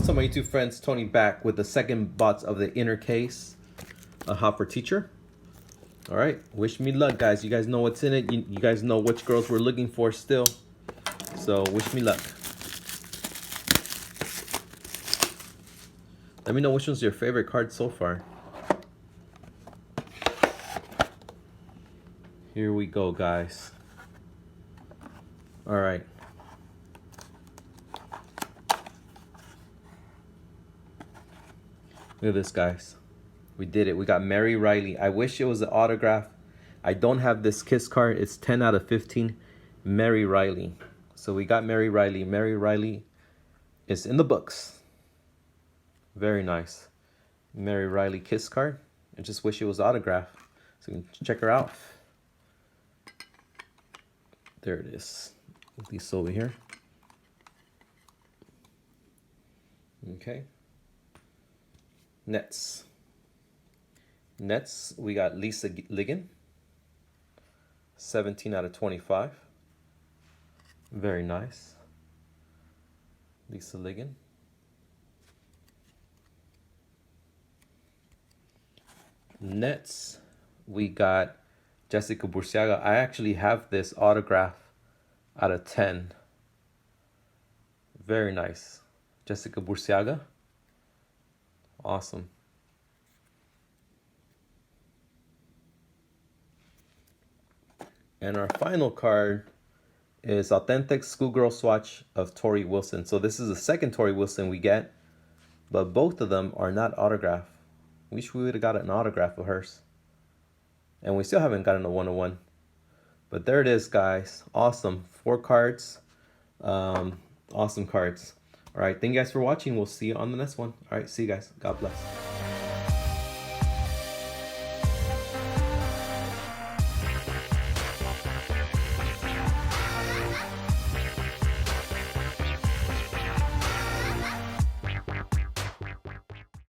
What's up, my YouTube friends? Tony back with the second box of the inner case, a Hot for Teacher. All right, wish me luck, guys. You guys know what's in it. You guys know which girls we're looking for still. So wish me luck. Let me know which one's your favorite card so far. Here we go, guys. All right. Look at this, guys. We did it. We got Mary Riley. I wish it was an autograph. I don't have this Kiss card. It's 10 out of 15. Mary Riley. So we got Mary Riley. Mary Riley is in the books. Very nice. Mary Riley Kiss card. I just wish it was autographed. So you can check her out. There it is. Put these over here. Okay. Nets, we got Lisa Ligon, 17 out of 25. Very nice. Lisa Ligon. Nets, we got Jessica Burciaga. I actually have this autograph out of 10. Very nice. Jessica Burciaga. Awesome. And our final card is Authentic Schoolgirl Swatch of Tori Wilson. So this is the second Tori Wilson we get, but both of them are not autographed. Wish we would have got an autograph of hers. And we still haven't gotten a 101. But there it is, guys. Awesome. 4 cards. Awesome cards. All right, thank you guys for watching. We'll see you on the next one. All right, see you guys. God bless.